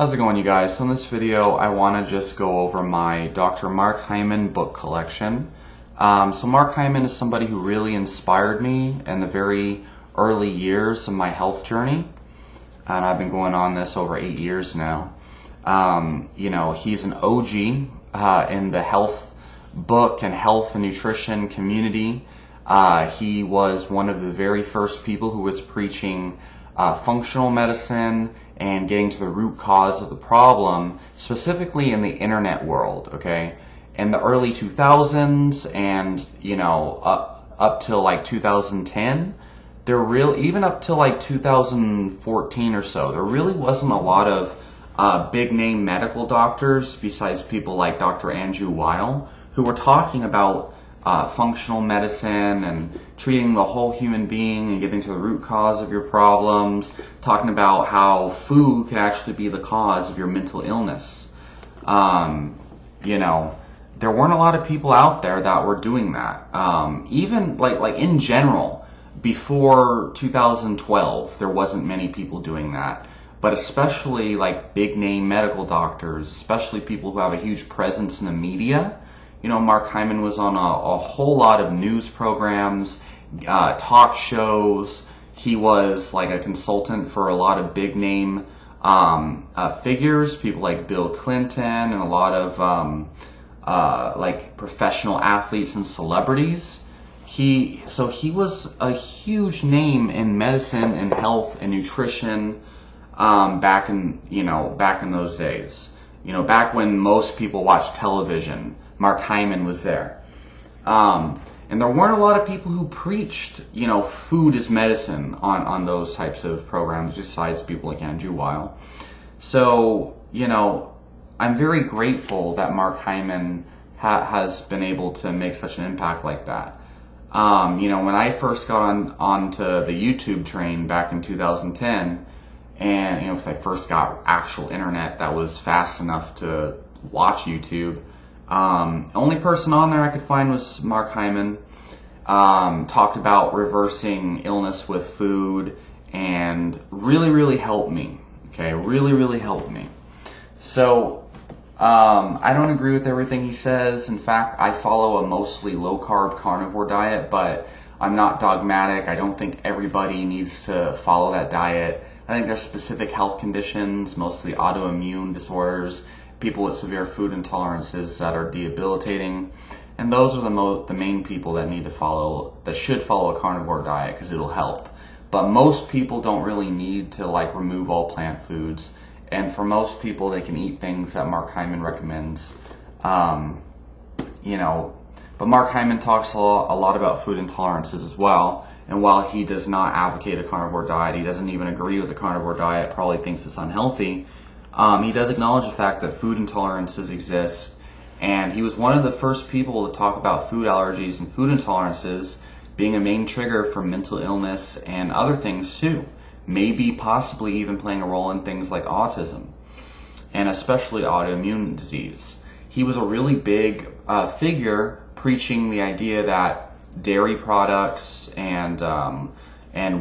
How's it going, you guys? So in this video I want to just go over my Dr. Mark Hyman book collection. So Mark Hyman is somebody who really inspired me in the very early years of my health journey, and I've been going on this over 8 years now. He's an OG in the health book and health and nutrition community. He was one of the very first people who was preaching functional medicine and getting to the root cause of the problem, specifically in the internet world, okay? In the early 2000s and, up till like 2010, even up till like 2014 or so, there really wasn't a lot of big name medical doctors besides people like Dr. Andrew Weil who were talking about functional medicine and treating the whole human being and getting to the root cause of your problems, talking about how food could actually be the cause of your mental illness. There weren't a lot of people out there that were doing that. Even like in general, before 2012, there wasn't many people doing that. But especially like big name medical doctors, especially people who have a huge presence in the media. Mark Hyman was on a whole lot of news programs, talk shows. He was like a consultant for a lot of big name figures, people like Bill Clinton and a lot of like professional athletes and celebrities. He was a huge name in medicine and health and nutrition back in those days. Back when most people watched television, Mark Hyman was there. And there weren't a lot of people who preached, food is medicine on those types of programs besides people like Andrew Weil. So, I'm very grateful that Mark Hyman has been able to make such an impact like that. When I first got onto the YouTube train back in 2010, and, because I first got actual internet that was fast enough to watch YouTube, only person on there I could find was Mark Hyman. Talked about reversing illness with food and really helped me. Okay, really helped me. So I don't agree with everything he says. In fact, I follow a mostly low-carb carnivore diet, but I'm not dogmatic. I don't think everybody needs to follow that diet. I think there's specific health conditions, mostly autoimmune disorders, people with severe food intolerances that are debilitating, and those are the main people that should follow a carnivore diet because it'll help. But most people don't really need to remove all plant foods, and for most people they can eat things that Mark Hyman recommends. But Mark Hyman talks a lot about food intolerances as well. And while he does not advocate a carnivore diet, he doesn't even agree with the carnivore diet, probably thinks it's unhealthy. He does acknowledge the fact that food intolerances exist, and he was one of the first people to talk about food allergies and food intolerances being a main trigger for mental illness and other things too, maybe possibly even playing a role in things like autism, and especially autoimmune disease. He was a really big figure preaching the idea that dairy products and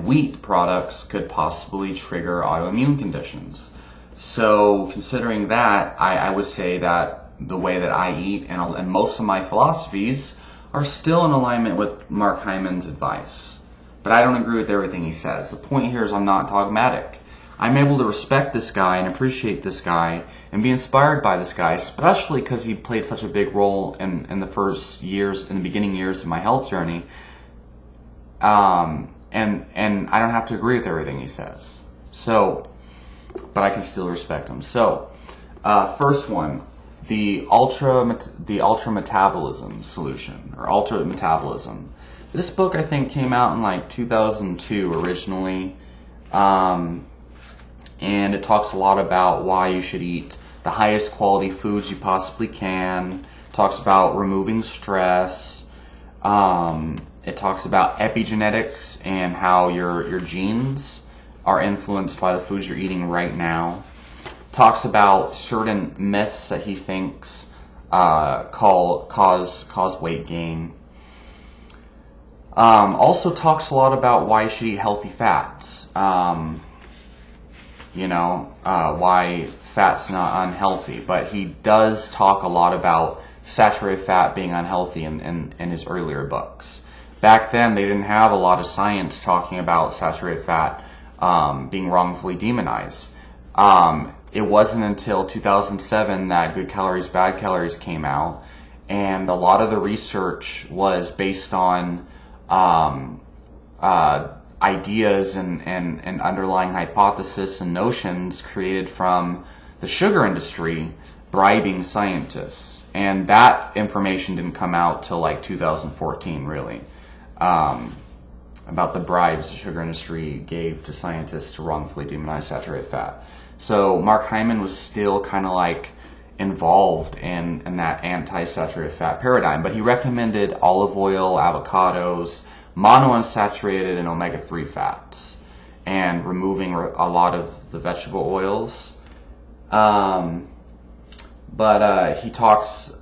wheat products could possibly trigger autoimmune conditions. So considering that, I would say that the way that I eat and most of my philosophies are still in alignment with Mark Hyman's advice. But I don't agree with everything he says. The point here is I'm not dogmatic. I'm able to respect this guy and appreciate this guy and be inspired by this guy, especially because he played such a big role in the beginning years of my health journey. And I don't have to agree with everything he says. But I can still respect him. So, first one, the ultra metabolism solution, or ultra metabolism. This book I think came out in 2002 originally, and it talks a lot about why you should eat the highest quality foods you possibly can. It talks about removing stress. It talks about epigenetics and how your genes are influenced by the foods you're eating right now. Talks about certain myths that he thinks cause weight gain. Also talks a lot about why you should eat healthy fats. why fat's not unhealthy. But he does talk a lot about saturated fat being unhealthy in his earlier books. Back then, they didn't have a lot of science talking about saturated fat being wrongfully demonized. It wasn't until 2007 that Good Calories, Bad Calories came out, and a lot of the research was based on ideas and underlying hypotheses and notions created from the sugar industry bribing scientists. And that information didn't come out till like 2014, really, about the bribes the sugar industry gave to scientists to wrongfully demonize saturated fat. So Mark Hyman was still kind of like involved in that anti-saturated fat paradigm, but he recommended olive oil, avocados, monounsaturated and omega-3 fats, and removing a lot of the vegetable oils. But he talks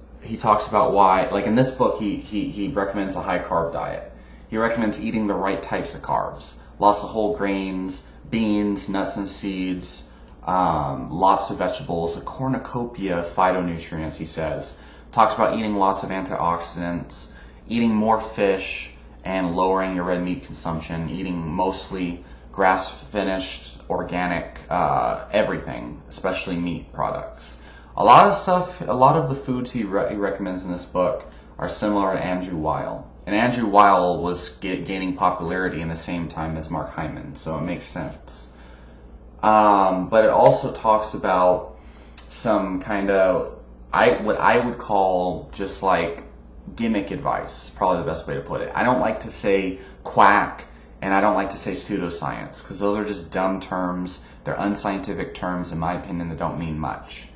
about why, like in this book, he recommends a high carb diet. He recommends eating the right types of carbs, lots of whole grains, beans, nuts and seeds, lots of vegetables, a cornucopia of phytonutrients, he says. Talks about eating lots of antioxidants, eating more fish, and lowering your red meat consumption, eating mostly grass-finished, organic, everything, especially meat products. A lot of the foods he recommends in this book are similar to Andrew Weil. And Andrew Weil was gaining popularity in the same time as Mark Hyman, so it makes sense. But it also talks about some kind of, what I would call just like gimmick advice, is probably the best way to put it. I don't like to say quack, and I don't like to say pseudoscience, because those are just dumb terms. They're unscientific terms, in my opinion, that don't mean much.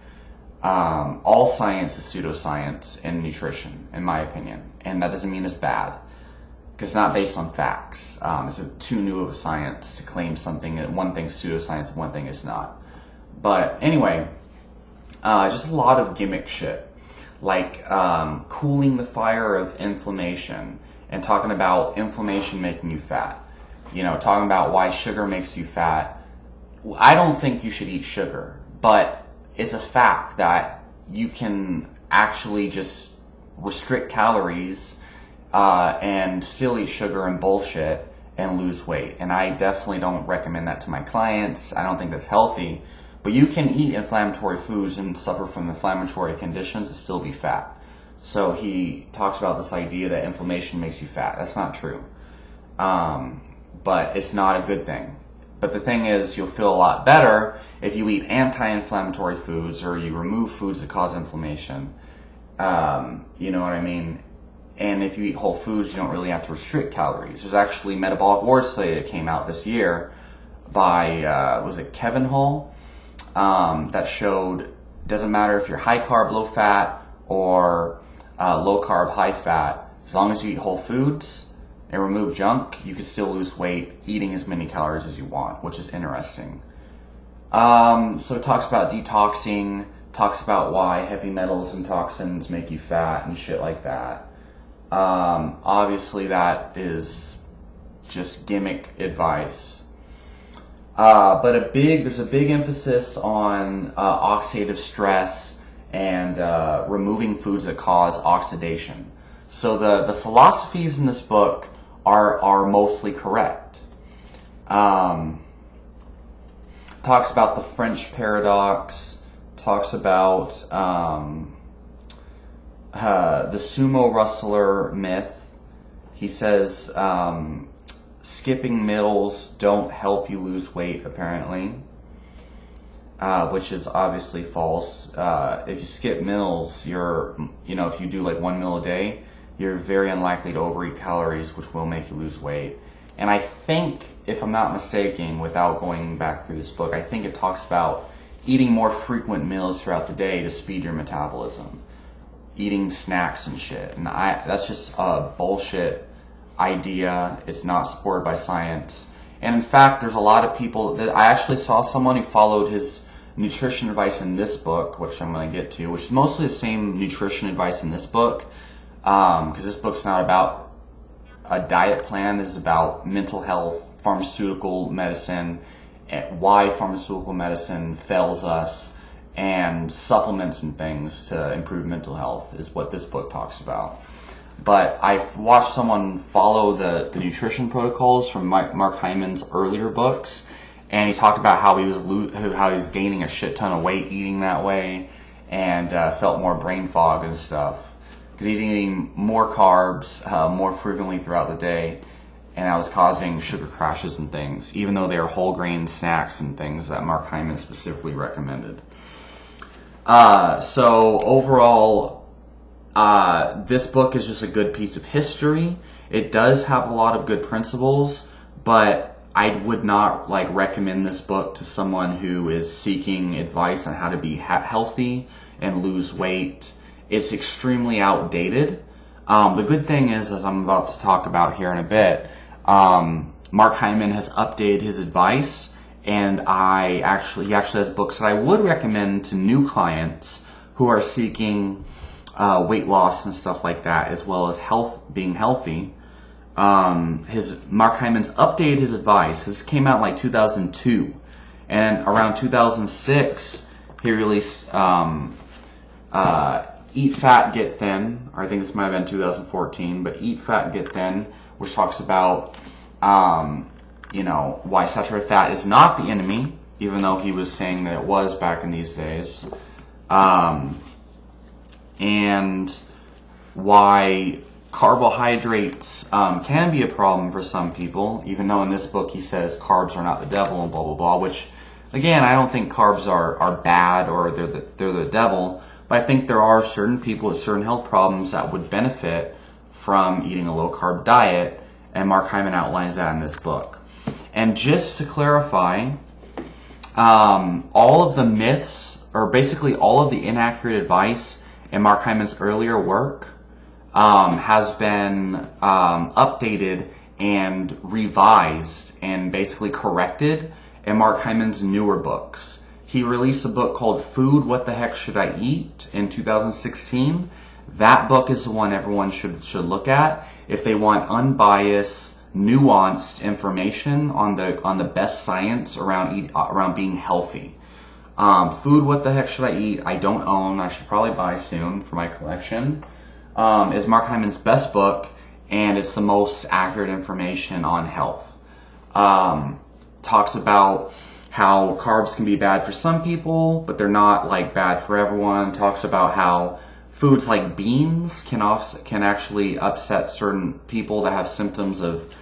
All science is pseudoscience in nutrition, in my opinion, and that doesn't mean it's bad, because it's not based on facts. It's too new of a science to claim something that one thing's pseudoscience and one thing is not. But anyway, just a lot of gimmick shit, like cooling the fire of inflammation, and talking about inflammation making you fat. Talking about why sugar makes you fat. I don't think you should eat sugar, but it's a fact that you can actually just restrict calories and still eat sugar and bullshit and lose weight. And I definitely don't recommend that to my clients. I don't think that's healthy. But you can eat inflammatory foods and suffer from inflammatory conditions and still be fat. So he talks about this idea that inflammation makes you fat. That's not true. But it's not a good thing. But the thing is, you'll feel a lot better if you eat anti-inflammatory foods or you remove foods that cause inflammation. You know what I mean? And if you eat whole foods, you don't really have to restrict calories. There's actually a metabolic wars study that came out this year by, was it Kevin Hull? That showed it doesn't matter if you're high carb, low fat, or low carb, high fat. As long as you eat whole foods and remove junk, you can still lose weight eating as many calories as you want, which is interesting. So it talks about detoxing, talks about why heavy metals and toxins make you fat and shit like that. Obviously that is just gimmick advice. But there's a big emphasis on oxidative stress and removing foods that cause oxidation. So the philosophies in this book are mostly correct. Talks about the French paradox, talks about the sumo wrestler myth. He says skipping meals don't help you lose weight, apparently, which is obviously false. If you skip meals, if you do like one meal a day, you're very unlikely to overeat calories, which will make you lose weight. And I think, if I'm not mistaken, without going back through this book, I think it talks about eating more frequent meals throughout the day to speed your metabolism. Eating snacks and shit. And that's just a bullshit idea. It's not supported by science. And in fact, there's a lot of people that I actually saw someone who followed his nutrition advice in this book, which I'm going to get to, which is mostly the same nutrition advice in this book, because this book's not about a diet plan. This is about mental health, pharmaceutical medicine, why pharmaceutical medicine fails us, and supplements and things to improve mental health is what this book talks about. But I've watched someone follow the nutrition protocols from Mark Hyman's earlier books, and he talked about how he was gaining a shit ton of weight eating that way, and felt more brain fog and stuff because he's eating more carbs more frequently throughout the day, and that was causing sugar crashes and things, even though they are whole grain snacks and things that Mark Hyman specifically recommended. So overall, this book is just a good piece of history. It does have a lot of good principles, but I would not recommend this book to someone who is seeking advice on how to be healthy and lose weight. It's extremely outdated. The good thing is, as I'm about to talk about here in a bit, Mark Hyman has updated his advice, and he actually has books that I would recommend to new clients who are seeking weight loss and stuff like that, as well as being healthy. Mark Hyman's updated his advice. This came out in 2002, and around 2006 he released Eat Fat, Get Thin, or I think this might have been 2014, but Eat Fat, Get Thin, which talks about why saturated fat is not the enemy, even though he was saying that it was back in these days, and why carbohydrates can be a problem for some people, even though in this book he says carbs are not the devil and blah blah blah, which again, I don't think carbs are bad or they're the devil, but I think there are certain people with certain health problems that would benefit from eating a low carb diet, and Mark Hyman outlines that in this book. And just to clarify, all of the myths, or basically all of the inaccurate advice in Mark Hyman's earlier work has been updated and revised and basically corrected in Mark Hyman's newer books. He released a book called Food, What the Heck Should I Eat in 2016. That book is the one everyone should look at if they want unbiased, nuanced information on the best science around being healthy. Food, What the Heck Should I Eat? I don't own. I should probably buy soon for my collection. Is Mark Hyman's best book, and it's the most accurate information on health. Talks about how carbs can be bad for some people, but they're not bad for everyone. Talks about how foods like beans can actually upset certain people that have symptoms of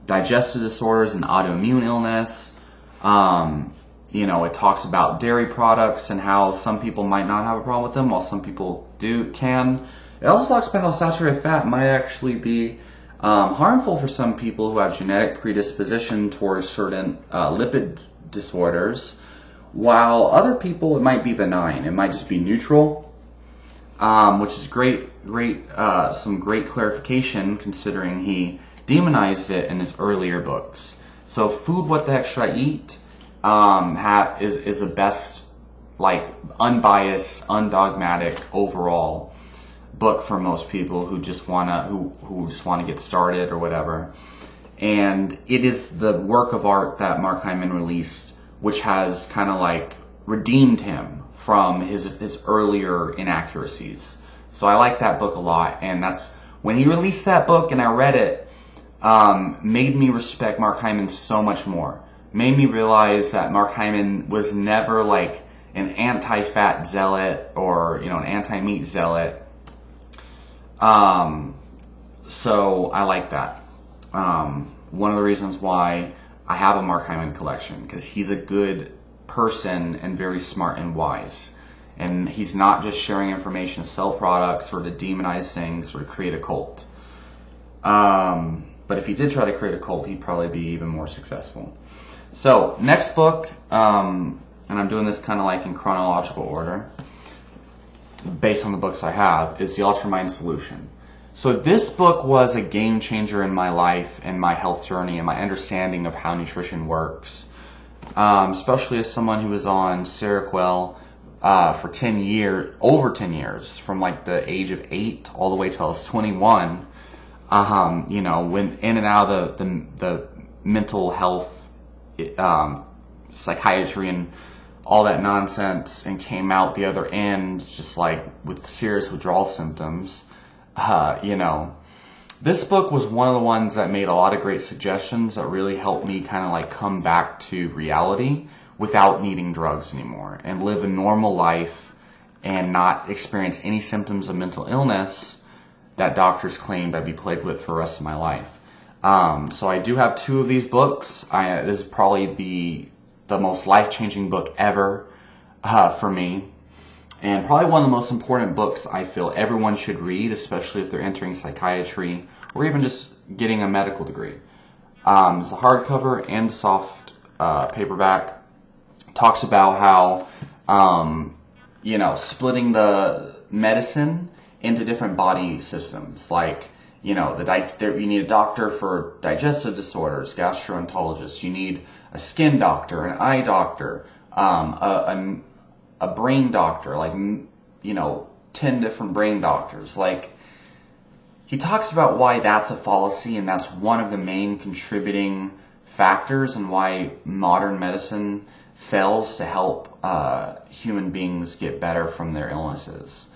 digestive disorders and autoimmune illness. It talks about dairy products and how some people might not have a problem with them, while some people can. It also talks about how saturated fat might actually be harmful for some people who have genetic predisposition towards certain lipid disorders, while other people it might be benign. It might just be neutral, which is some great clarification considering he demonized it in his earlier books. So Food, What the Heck Should I Eat is the best unbiased, undogmatic overall book for most people who just wanna get started or whatever. And it is the work of art that Mark Hyman released, which has kind of redeemed him from his earlier inaccuracies. So I like that book a lot, and that's when he released that book and I read it, made me respect Mark Hyman so much more. Made me realize that Mark Hyman was never an anti-fat zealot or an anti-meat zealot. So I like that. One of the reasons why I have a Mark Hyman collection, because he's a good person and very smart and wise. And he's not just sharing information to sell products or to demonize things or to create a cult. But if he did try to create a cult, he'd probably be even more successful. So, next book, and I'm doing this kind of in chronological order, based on the books I have, is the Ultramine Solution. So this book was a game changer in my life and my health journey and my understanding of how nutrition works. Especially as someone who was on Seroquel for over 10 years, from the age of 8 all the way till I was 21. Went in and out of the mental health psychiatry and all that nonsense and came out the other end just like with serious withdrawal symptoms. You know, this book was one of the ones that made a lot of great suggestions that really helped me kind of like come back to reality without needing drugs anymore and live a normal life and not experience any symptoms of mental illness that doctors claimed I'd be plagued with for the rest of my life. So I do have 2 of these books. This is probably the most life-changing book ever for me, and probably one of the most important books I feel everyone should read, especially if they're entering psychiatry or even just getting a medical degree. It's a hardcover and soft paperback. Talks about how you know, splitting the medicine into different body systems, like, you know, you need a doctor for digestive disorders, gastroenterologist. You need a skin doctor, an eye doctor, a brain doctor, like, you know, 10 different brain doctors. Like, he talks about why that's a fallacy, and that's one of the main contributing factors and why modern medicine fails to help human beings get better from their illnesses.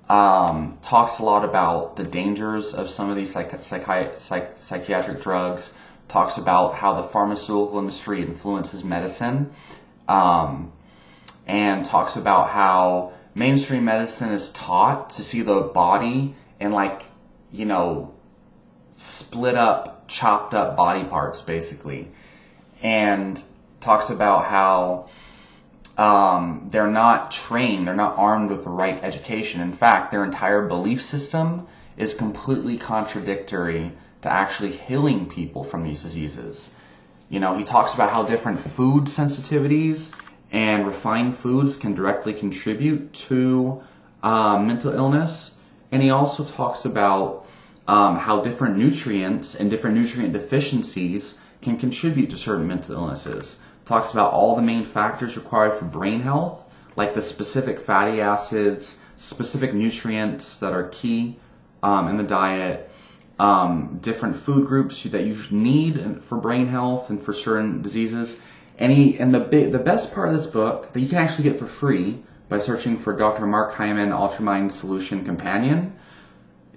Talks a lot about the dangers of some of these psychiatric drugs. Talks about how the pharmaceutical industry influences medicine. And talks about how mainstream medicine is taught to see the body in, like, you know, split up, chopped up body parts, basically. And talks about how they're not trained, they're not armed with the right education. In fact, their entire belief system is completely contradictory to actually healing people from these diseases. You know, he talks about how different food sensitivities and refined foods can directly contribute to mental illness. And he also talks about how different nutrients and different nutrient deficiencies can contribute to certain mental illnesses. Talks about all the main factors required for brain health, like the specific fatty acids, specific nutrients that are key in the diet, different food groups that you need for brain health and for certain diseases. And the best part of this book that you can actually get for free by searching for Dr. Mark Hyman Ultramine Solution Companion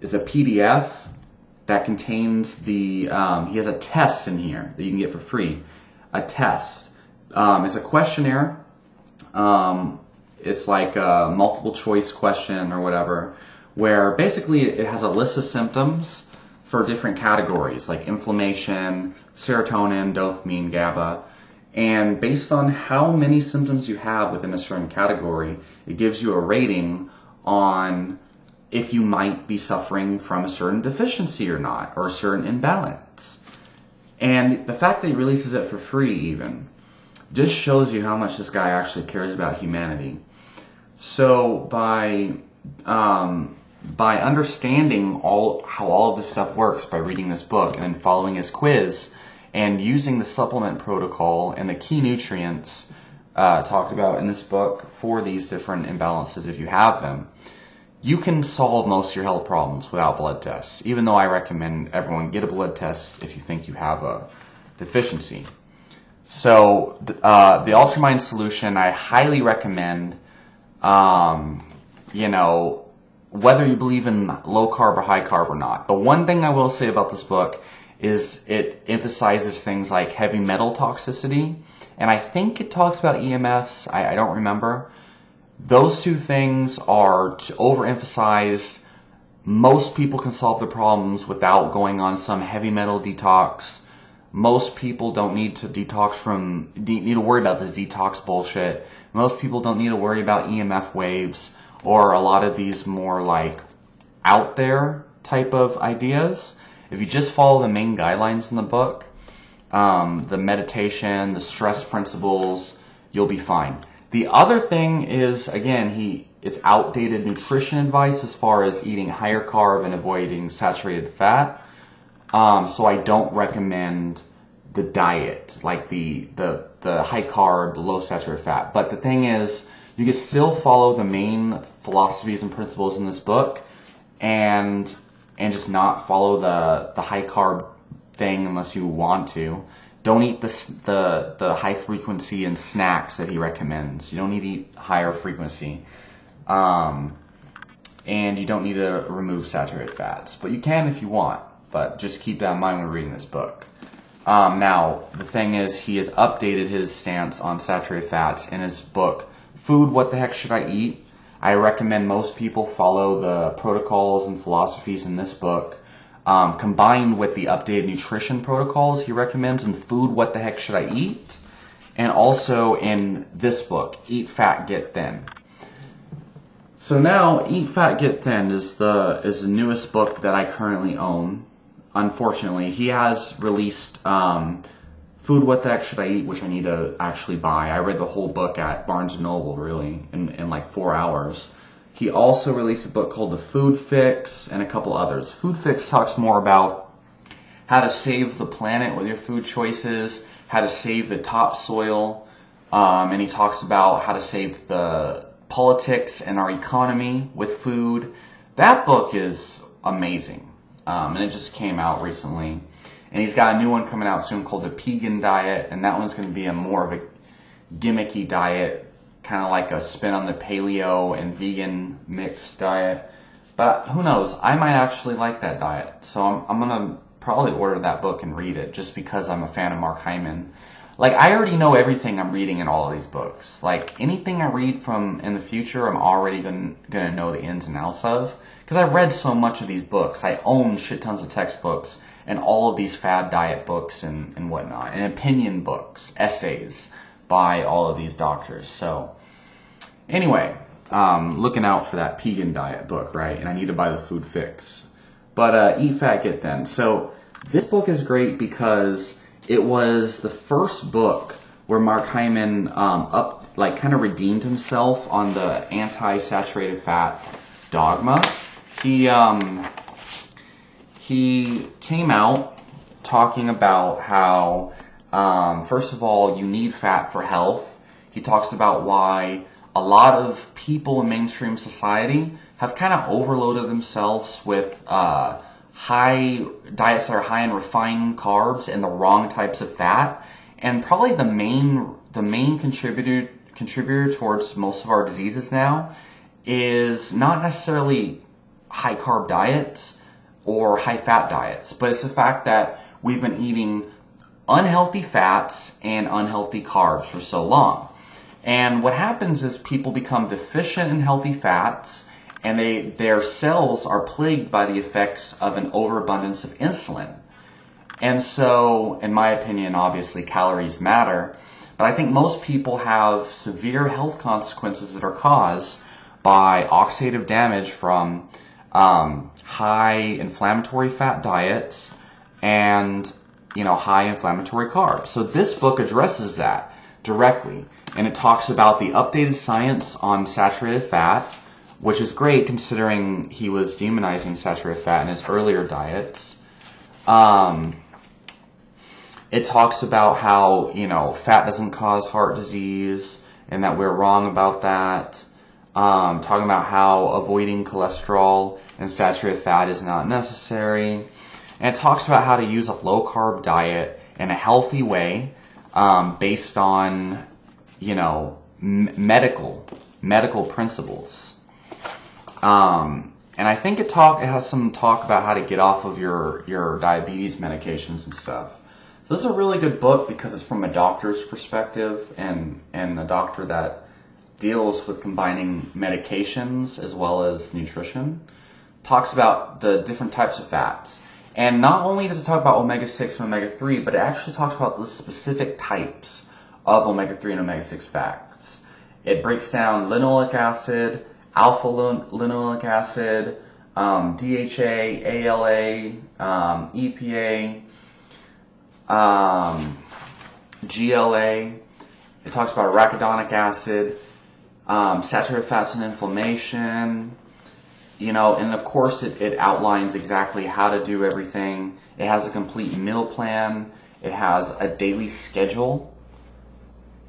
is a PDF that contains he has a test in here that you can get for free. A test. It's a questionnaire. It's like a multiple choice question or whatever, where basically it has a list of symptoms for different categories, like inflammation, serotonin, dopamine, GABA. And based on how many symptoms you have within a certain category, it gives you a rating on if you might be suffering from a certain deficiency or not, or a certain imbalance. And the fact that he releases it for free even just shows you how much this guy actually cares about humanity. So by understanding how all of this stuff works, by reading this book and then following his quiz and using the supplement protocol and the key nutrients talked about in this book for these different imbalances, if you have them, you can solve most of your health problems without blood tests, even though I recommend everyone get a blood test if you think you have a deficiency. So the Ultramine Solution, I highly recommend, you know, whether you believe in low carb or high carb or not. The one thing I will say about this book is it emphasizes things like heavy metal toxicity, and I think it talks about EMFs, I don't remember. Those two things are overemphasized. Most people can solve their problems without going on some heavy metal detox. Most people don't need to need to worry about this detox bullshit. Most people don't need to worry about EMF waves or a lot of these more like out there type of ideas. If you just follow the main guidelines in the book, the meditation, the stress principles, you'll be fine. The other thing is, again, it's outdated nutrition advice as far as eating higher carb and avoiding saturated fat. So I don't recommend the diet, like the high carb, low saturated fat. But the thing is, you can still follow the main philosophies and principles in this book and just not follow the high carb thing unless you want to. don't eat the high frequency in snacks that he recommends. You don't need to eat higher frequency. And you don't need to remove saturated fats. But you can if you want. But just keep that in mind when reading this book. Now, the thing is, he has updated his stance on saturated fats in his book, Food, What the Heck Should I Eat? I recommend most people follow the protocols and philosophies in this book, combined with the updated nutrition protocols he recommends in Food, What the Heck Should I Eat? And also in this book, Eat Fat, Get Thin. So now, Eat Fat, Get Thin is the newest book that I currently own. Unfortunately, he has released Food, What the Heck Should I Eat, which I need to actually buy. I read the whole book at Barnes & Noble, really, in like 4 hours. He also released a book called The Food Fix and a couple others. Food Fix talks more about how to save the planet with your food choices, how to save the topsoil, and he talks about how to save the politics and our economy with food. That book is amazing, and it just came out recently. And he's got a new one coming out soon called the Pagan Diet, and that one's going to be more of a gimmicky diet, kind of like a spin on the paleo and vegan mixed diet. But who knows? I might actually like that diet, so I'm going to probably order that book and read it just because I'm a fan of Mark Hyman. Like, I already know everything I'm reading in all of these books. Like, anything I read from in the future, I'm already going to know the ins and outs of. Because I've read so much of these books. I own shit tons of textbooks and all of these fad diet books and whatnot. And opinion books, essays by all of these doctors. So, anyway, looking out for that Pagan Diet book, right? And I need to buy the Food Fix. But Eat Fat, Get Thin. So, this book is great because it was the first book where Mark Hyman kind of redeemed himself on the anti-saturated fat dogma. He came out talking about how, first of all, you need fat for health. He talks about why a lot of people in mainstream society have kind of overloaded themselves with high diets that are high in refined carbs and the wrong types of fat, and probably the main contributor towards most of our diseases now is not necessarily high carb diets or high fat diets, but it's the fact that we've been eating unhealthy fats and unhealthy carbs for so long. And what happens is people become deficient in healthy fats, and their cells are plagued by the effects of an overabundance of insulin. And so, in my opinion, obviously calories matter, but I think most people have severe health consequences that are caused by oxidative damage from high inflammatory fat diets and high inflammatory carbs. So this book addresses that directly, and it talks about the updated science on saturated fat, which is great considering he was demonizing saturated fat in his earlier diets. It talks about how, fat doesn't cause heart disease and that we're wrong about that. Talking about how avoiding cholesterol and saturated fat is not necessary. And it talks about how to use a low-carb diet in a healthy way based on, medical principles. And I think it has some talk about how to get off of your diabetes medications and stuff. So this is a really good book because it's from a doctor's perspective and a doctor that deals with combining medications as well as nutrition. Talks about the different types of fats. And not only does it talk about omega-6 and omega-3, but it actually talks about the specific types of omega-3 and omega-6 fats. It breaks down linoleic acid, alpha linoleic acid, DHA, ALA, EPA, GLA. It talks about arachidonic acid, saturated fats and inflammation, and of course it outlines exactly how to do everything. It has a complete meal plan. It has a daily schedule.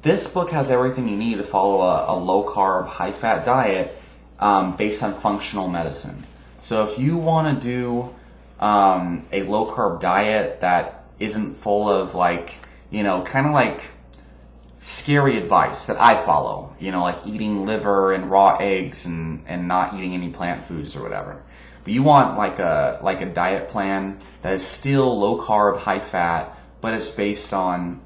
This book has everything you need to follow a low-carb, high-fat diet based on functional medicine. So if you want to do a low-carb diet that isn't full of kind of like scary advice that I follow, like eating liver and raw eggs and not eating any plant foods or whatever. But you want like a diet plan that is still low carb, high fat, but it's based on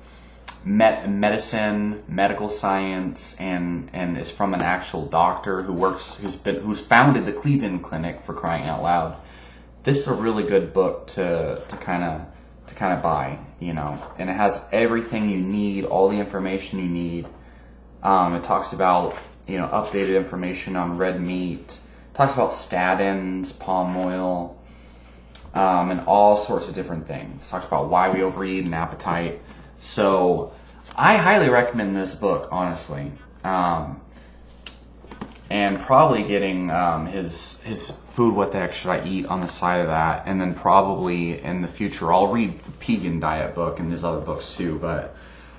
medicine, medical science, and is from an actual doctor who's founded the Cleveland Clinic, for crying out loud. This is a really good book to kind of buy, and it has everything you need, all the information you need. It talks about updated information on red meat. It talks about statins, palm oil, and all sorts of different things. It talks about why we overeat and appetite. So I highly recommend this book, honestly. And probably getting his Food What the Heck Should I Eat on the side of that. And then probably in the future I'll read the Pagan Diet book and his other books too. But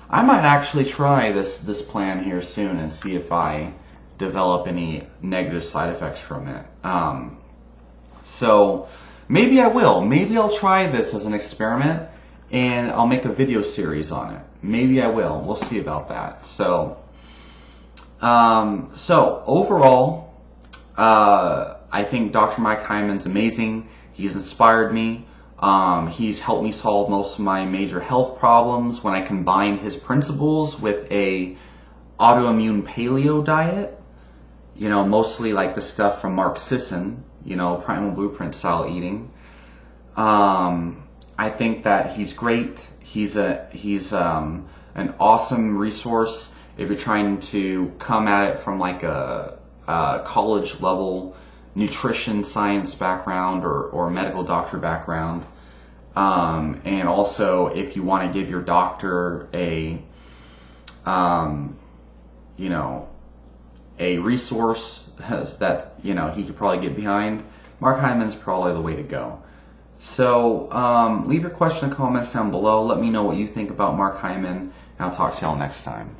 I might actually try this plan here soon and see if I develop any negative side effects from it. So maybe I will. Maybe I'll try this as an experiment and I'll make a video series on it. Maybe I will. We'll see about that. So overall, I think Dr. Mike Hyman's amazing. He's inspired me. He's helped me solve most of my major health problems when I combine his principles with a autoimmune paleo diet. Mostly like the stuff from Mark Sisson, Primal Blueprint style eating. I think that he's great. He's an awesome resource if you're trying to come at it from like a college level nutrition science background or medical doctor background. And also if you want to give your doctor a resource that he could probably get behind, Mark Hyman's probably the way to go. So leave your question and comments down below. Let me know what you think about Mark Hyman, and I'll talk to y'all next time.